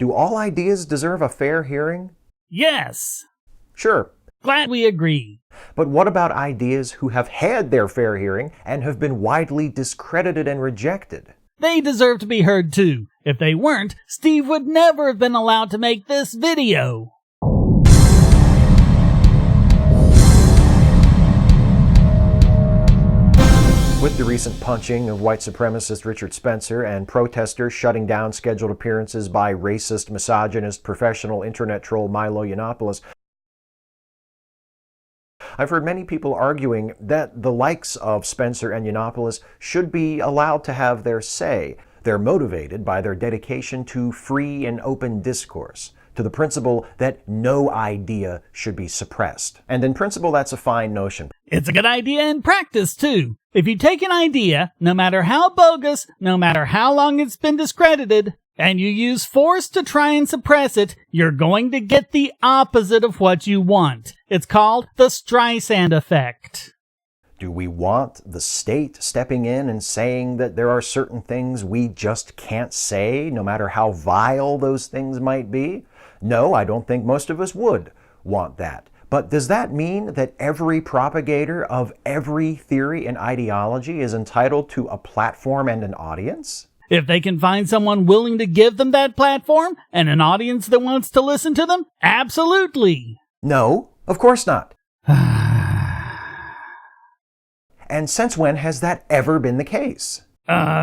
Do all ideas deserve a fair hearing? Yes. Sure. Glad we agree. But what about ideas who have had their fair hearing and have been widely discredited and rejected? They deserve to be heard too. If they weren't, Steve would never have been allowed to make this video. With the recent punching of white supremacist Richard Spencer and protesters shutting down scheduled appearances by racist, misogynist, professional internet troll Milo Yiannopoulos, I've heard many people arguing that the likes of Spencer and Yiannopoulos should be allowed to have their say. They're motivated by their dedication to free and open discourse, to the principle that no idea should be suppressed. And in principle, that's a fine notion. It's a good idea in practice, too. If you take an idea, no matter how bogus, no matter how long it's been discredited, and you use force to try and suppress it, you're going to get the opposite of what you want. It's called the Streisand effect. Do we want the state stepping in and saying that there are certain things we just can't say, no matter how vile those things might be? No, I don't think most of us would want that. But does that mean that every propagator of every theory and ideology is entitled to a platform and an audience? If they can find someone willing to give them that platform and an audience that wants to listen to them, absolutely. No, of course not. And since when has that ever been the case?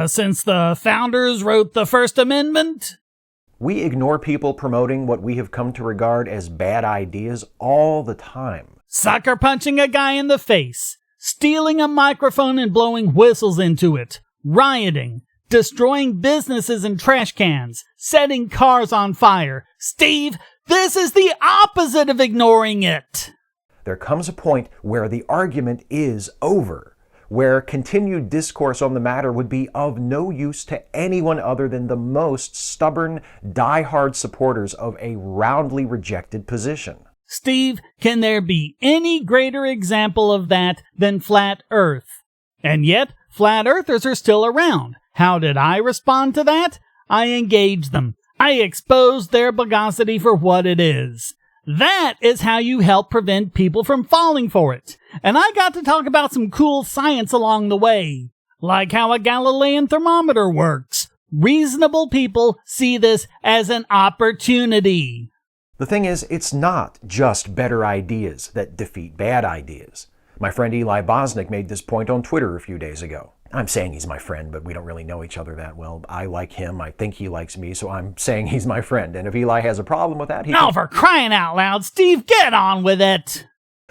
Since the founders wrote the First Amendment? We ignore people promoting what we have come to regard as bad ideas all the time. Sucker punching a guy in the face, stealing a microphone and blowing whistles into it, rioting, destroying businesses and trash cans, setting cars on fire. Steve, this is the opposite of ignoring it. There comes a point where the argument is over, where continued discourse on the matter would be of no use to anyone other than the most stubborn, die-hard supporters of a roundly rejected position. Steve, can there be any greater example of that than Flat Earth? And yet, Flat Earthers are still around. How did I respond to that? I engaged them. I exposed their bogosity for what it is. That is how you help prevent people from falling for it. And I got to talk about some cool science along the way, like how a Galilean thermometer works. Reasonable people see this as an opportunity. The thing is, it's not just better ideas that defeat bad ideas. My friend Eli Bosnick made this point on Twitter a few days ago. I'm saying he's my friend, but we don't really know each other that well. I like him, I think he likes me, so I'm saying he's my friend. And if Eli has a problem with that, for crying out loud, Steve, get on with it!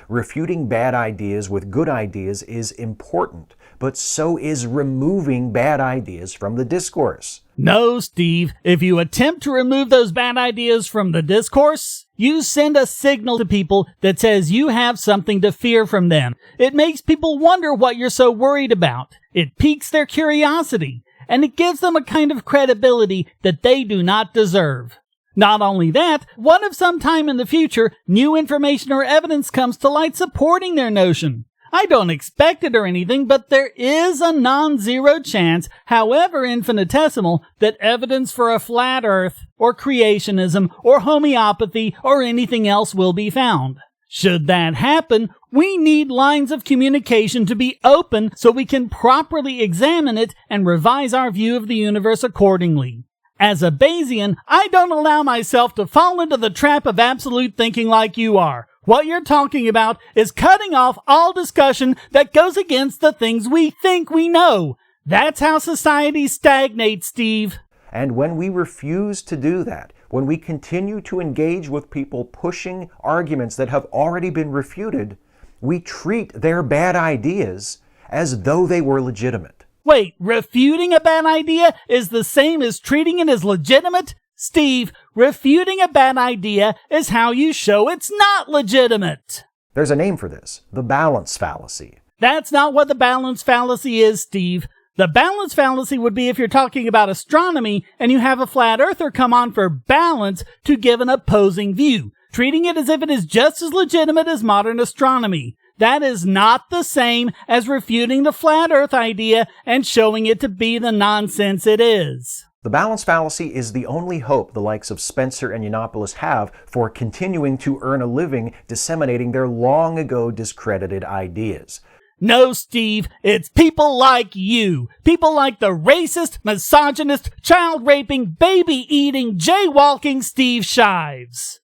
Refuting bad ideas with good ideas is important, but so is removing bad ideas from the discourse. No, Steve. If you attempt to remove those bad ideas from the discourse, you send a signal to people that says you have something to fear from them. It makes people wonder what you're so worried about. It piques their curiosity, and it gives them a kind of credibility that they do not deserve. Not only that, what if sometime in the future, new information or evidence comes to light supporting their notion? I don't expect it or anything, but there is a non-zero chance, however infinitesimal, that evidence for a flat earth, or creationism, or homeopathy, or anything else will be found. Should that happen, we need lines of communication to be open so we can properly examine it and revise our view of the universe accordingly. As a Bayesian, I don't allow myself to fall into the trap of absolute thinking like you are. What you're talking about is cutting off all discussion that goes against the things we think we know. That's how society stagnates, Steve. And when we refuse to do that, when we continue to engage with people pushing arguments that have already been refuted, we treat their bad ideas as though they were legitimate. Wait, refuting a bad idea is the same as treating it as legitimate? Steve, refuting a bad idea is how you show it's not legitimate. There's a name for this, the balance fallacy. That's not what the balance fallacy is, Steve. The balance fallacy would be if you're talking about astronomy and you have a flat earther come on for balance to give an opposing view, treating it as if it is just as legitimate as modern astronomy. That is not the same as refuting the flat earth idea and showing it to be the nonsense it is. The balance fallacy is the only hope the likes of Spencer and Yiannopoulos have for continuing to earn a living disseminating their long ago discredited ideas. No, Steve, it's people like you. People like the racist, misogynist, child-raping, baby-eating, jaywalking Steve Shives.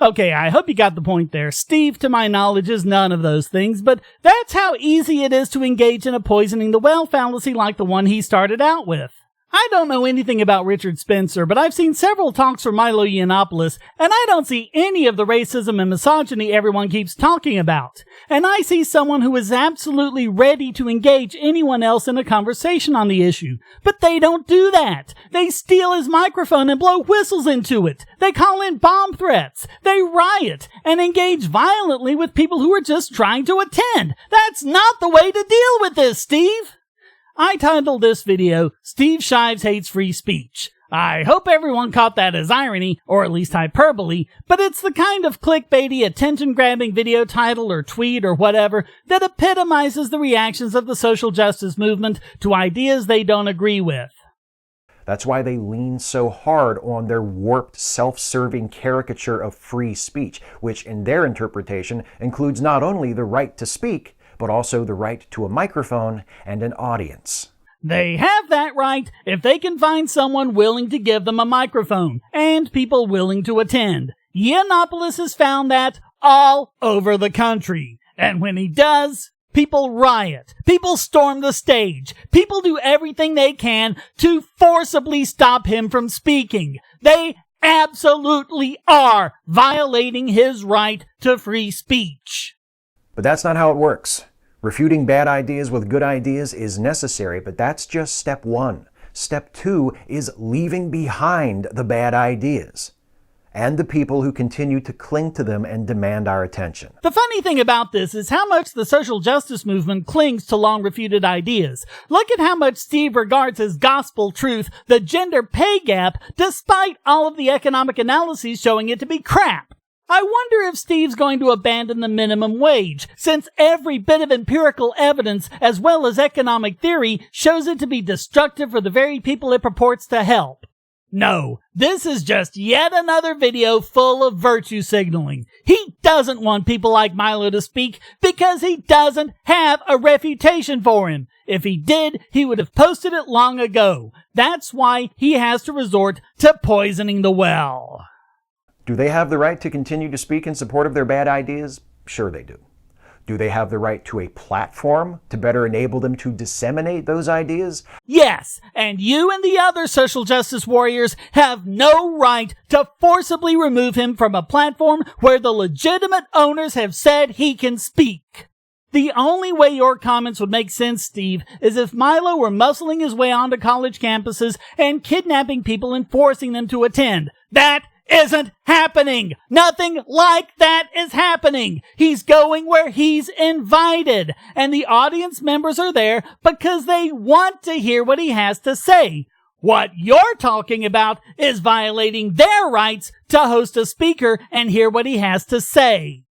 Okay, I hope you got the point there. Steve, to my knowledge, is none of those things, but that's how easy it is to engage in a poisoning the well fallacy like the one he started out with. I don't know anything about Richard Spencer, but I've seen several talks from Milo Yiannopoulos, and I don't see any of the racism and misogyny everyone keeps talking about. And I see someone who is absolutely ready to engage anyone else in a conversation on the issue. But they don't do that. They steal his microphone and blow whistles into it. They call in bomb threats. They riot and engage violently with people who are just trying to attend. That's not the way to deal with this, Steve. I titled this video, Steve Shives Hates Free Speech. I hope everyone caught that as irony, or at least hyperbole, but it's the kind of clickbaity, attention-grabbing video title or tweet or whatever that epitomizes the reactions of the social justice movement to ideas they don't agree with. That's why they lean so hard on their warped, self-serving caricature of free speech, which in their interpretation includes not only the right to speak, but also the right to a microphone and an audience. They have that right if they can find someone willing to give them a microphone, and people willing to attend. Yiannopoulos has found that all over the country. And when he does, people riot. People storm the stage. People do everything they can to forcibly stop him from speaking. They absolutely are violating his right to free speech. But that's not how it works. Refuting bad ideas with good ideas is necessary, but that's just step one. Step two is leaving behind the bad ideas and the people who continue to cling to them and demand our attention. The funny thing about this is how much the social justice movement clings to long-refuted ideas. Look at how much Steve regards as gospel truth the gender pay gap, despite all of the economic analyses showing it to be crap. I wonder if Steve's going to abandon the minimum wage, since every bit of empirical evidence, as well as economic theory, shows it to be destructive for the very people it purports to help. No, this is just yet another video full of virtue signaling. He doesn't want people like Milo to speak because he doesn't have a refutation for him. If he did, he would have posted it long ago. That's why he has to resort to poisoning the well. Do they have the right to continue to speak in support of their bad ideas? Sure they do. Do they have the right to a platform to better enable them to disseminate those ideas? Yes, and you and the other social justice warriors have no right to forcibly remove him from a platform where the legitimate owners have said he can speak. The only way your comments would make sense, Steve, is if Milo were muscling his way onto college campuses and kidnapping people and forcing them to attend. That isn't happening. Nothing like that is happening. He's going where he's invited, and the audience members are there because they want to hear what he has to say. What you're talking about is violating their rights to host a speaker and hear what he has to say.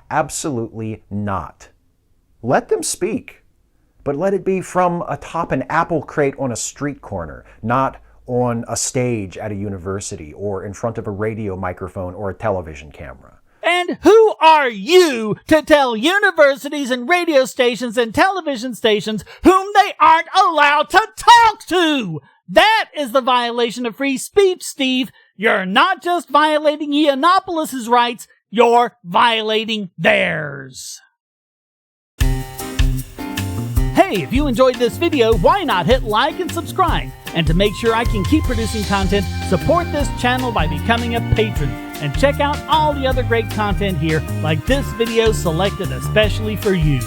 Absolutely not. Let them speak, but let it be from atop an apple crate on a street corner, not on a stage at a university or in front of a radio microphone or a television camera. And who are you to tell universities and radio stations and television stations whom they aren't allowed to talk to? That is the violation of free speech, Steve. You're not just violating Yiannopoulos' rights, you're violating theirs. Hey, if you enjoyed this video, why not hit like and subscribe? And to make sure I can keep producing content, support this channel by becoming a patron. And check out all the other great content here, like this video selected especially for you.